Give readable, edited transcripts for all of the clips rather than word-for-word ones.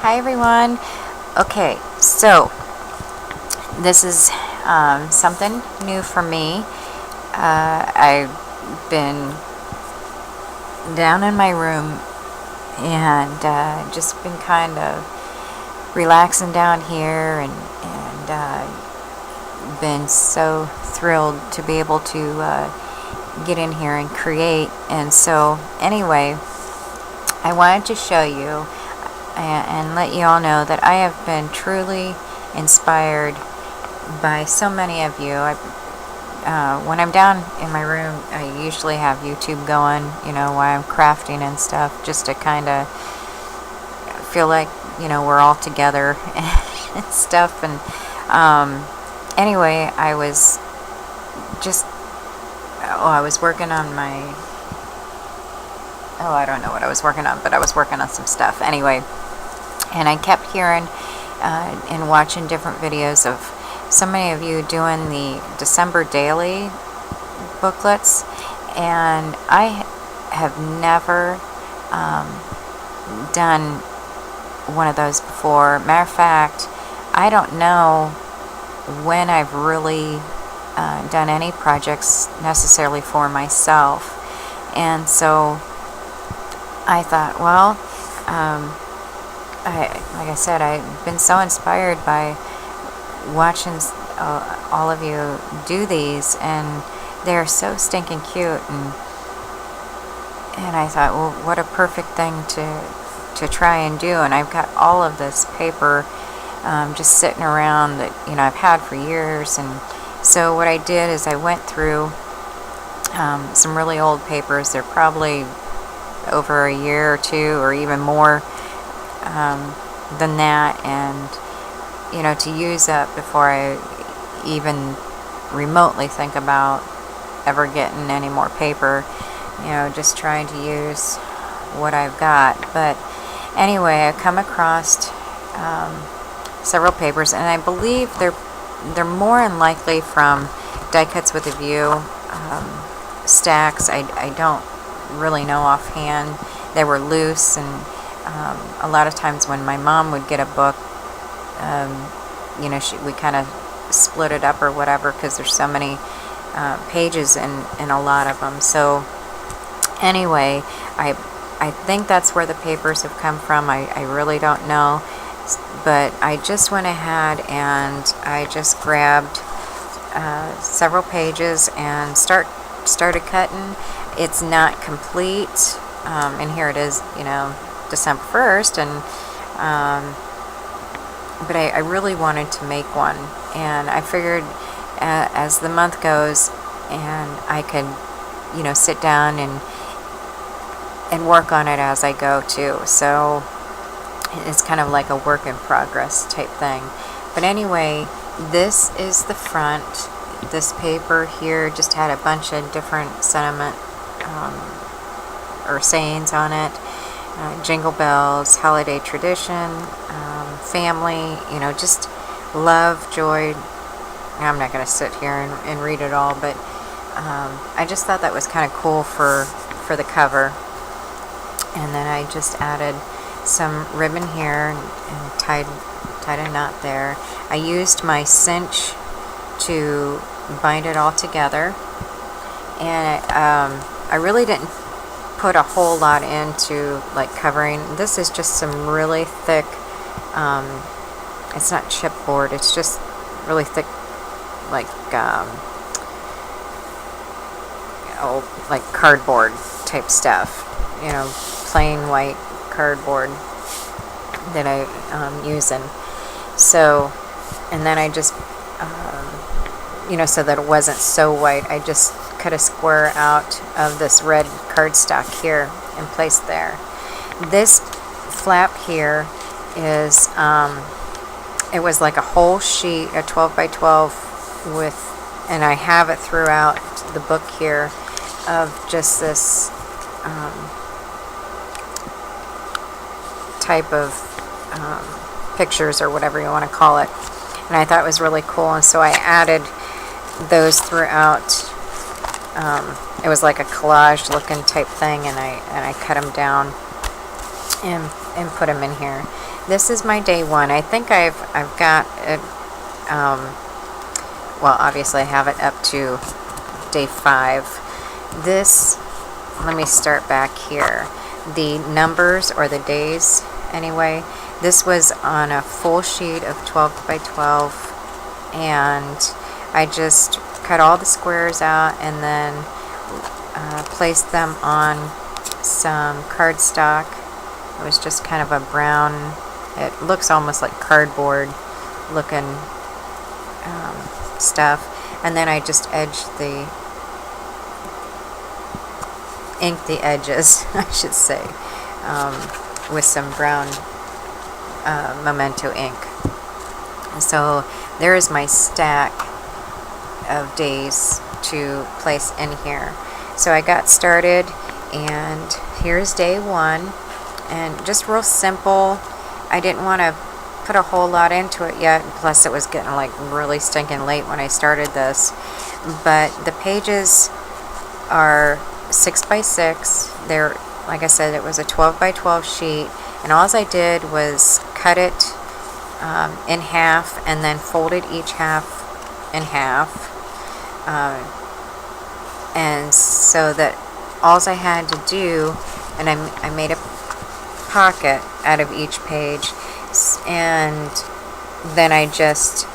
Hi everyone. Okay, so this is something new for me. I've been down in my room and just been kind of relaxing down here and been so thrilled to be able to get in here and create. And so anyway, I wanted to show you and let you all know that I have been truly inspired by so many of you. When I'm down in my room, I usually have YouTube going, while I'm crafting and stuff, just to kind of feel like, we're all together and stuff. And anyway, I was working on I don't know what I was working on, but I was working on some stuff anyway. And I kept hearing and watching different videos of so many of you doing the December Daily booklets, and I have never done one of those before. Matter of fact, I don't know when I've really done any projects necessarily for myself. And so I thought, well, like I said, I've been so inspired by watching all of you do these, and they're so stinking cute, and I thought, well, what a perfect thing to try and do. And I've got all of this paper just sitting around that I've had for years. And so what I did is I went through some really old papers. They're probably over a year or two or even more than that, and to use up before I even remotely think about ever getting any more paper, just trying to use what I've got. But anyway, I come across several papers, and I believe they're more than likely from Die Cuts with a View stacks. I don't really know offhand. They were loose, and a lot of times when my mom would get a book, we kind of split it up or whatever, because there's so many pages in a lot of them. So anyway, I think that's where the papers have come from. I really don't know, but I just went ahead and I just grabbed several pages and started cutting. It's not complete, and here it is, December 1st, and but I really wanted to make one, and I figured as the month goes and I could sit down and work on it as I go too. So it's kind of like a work in progress type thing. But anyway, this is the front. This paper here just had a bunch of different sentiment or sayings on it. Jingle bells, holiday tradition, family, just love, joy. I'm not going to sit here and read it all, but I just thought that was kind of cool for the cover. And then I just added some ribbon here and tied a knot there. I used my cinch to bind it all together, and I really didn't put a whole lot into like covering. This is just some really thick, it's not chipboard, it's just really thick, like like cardboard type stuff, plain white cardboard that I'm using. So, and then I just so that it wasn't so white, I just cut a square out of this red cardstock here and placed there. This flap here is it was like a whole sheet, a 12 by 12 with, and I have it throughout the book here, of just this type of pictures or whatever you want to call it, and I thought it was really cool, and so I added those throughout. It was like a collage looking type thing, and I cut them down and put them in here. This is my day one. I think I've got it, well, obviously I have it up to day 5. This, let me start back here. The numbers, or the days anyway, this was on a full sheet of 12 by 12, and I just cut all the squares out and then placed them on some cardstock. It was just kind of a brown, it looks almost like cardboard looking stuff, and then I just inked the edges, I should say, with some brown Memento ink. So there is my stack of days to place in here. So I got started, and here's day 1, and just real simple. I didn't want to put a whole lot into it yet, plus it was getting like really stinking late when I started this. But the pages are 6 by 6. They're, like I said, it was a 12 by 12 sheet, and all I did was cut it in half and then folded each half in half, and so that all I had to do, and I made a pocket out of each page, and then I just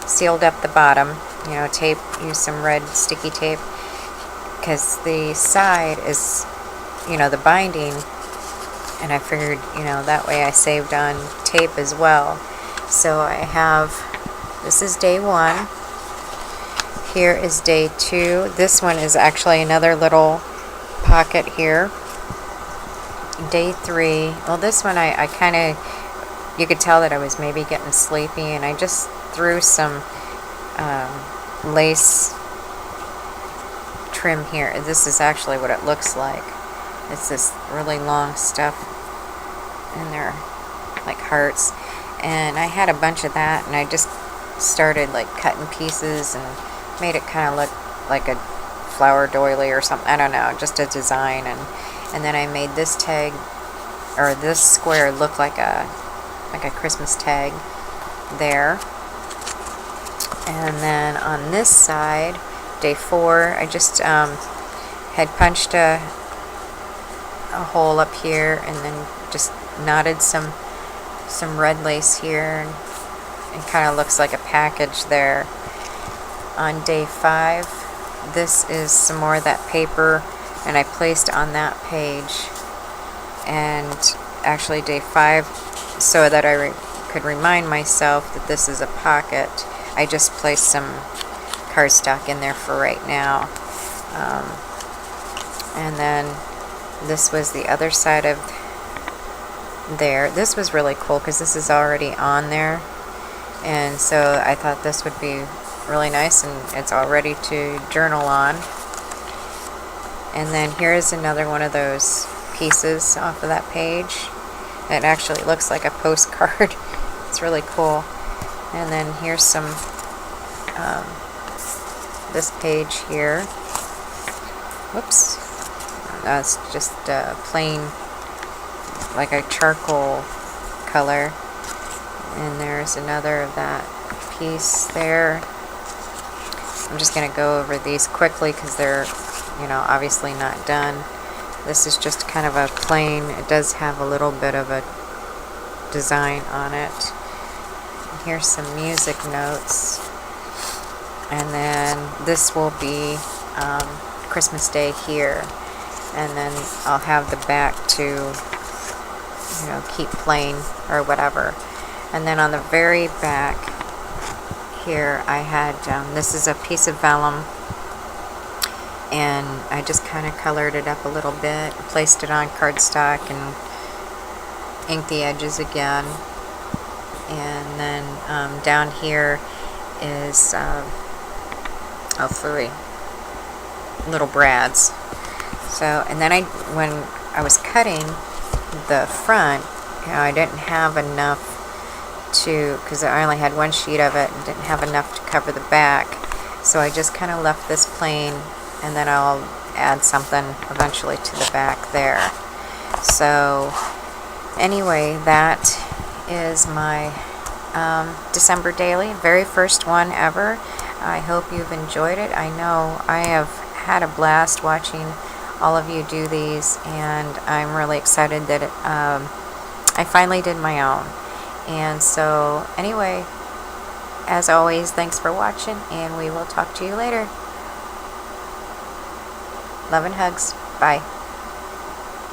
sealed up the bottom, used some red sticky tape, because the side is, the binding, and I figured, that way I saved on tape as well. So I have, this is day 1, here is day 2, this one is actually another little pocket here. Day 3, well, this one I kind of, you could tell that I was maybe getting sleepy, and I just threw some lace trim here. This is actually what it looks like. It's this really long stuff in there, like hearts, and I had a bunch of that, and I just started like cutting pieces and made it kind of look like a flower doily or something. I don't know, just a design, and then I made this tag, or this square, look like a Christmas tag there. And then on this side, day 4, I just had punched a hole up here, and then just knotted some red lace here, and it kind of looks like a package there. On day 5, this is some more of that paper, and I placed on that page. And actually day 5, so that I could remind myself that this is a pocket, I just placed some cardstock in there for right now. And then this was the other side of there. This was really cool because this is already on there, and so I thought this would be really nice, and it's all ready to journal on. And then here's another one of those pieces off of that page. It actually looks like a postcard. It's really cool. And then here's some this page here. Whoops. That's just plain, like a charcoal color. And there's another of that piece there. I'm just going to go over these quickly because they're, obviously not done. This is just kind of a plain, it does have a little bit of a design on it. Here's some music notes. And then this will be Christmas Day here. And then I'll have the back to, keep plain or whatever. And then on the very back here, I had, this is a piece of vellum, and I just kind of colored it up a little bit, placed it on cardstock, and inked the edges again. And then down here is three little brads. So, and then when I was cutting the front, I didn't have enough because I only had one sheet of it and didn't have enough to cover the back. So I just kind of left this plain, and then I'll add something eventually to the back there. So anyway, that is my December daily, very first one ever. I hope you've enjoyed it. I know I have had a blast watching all of you do these, and I'm really excited that I finally did my own. And so anyway, as always, thanks for watching, and we will talk to you later. Love and hugs. Bye.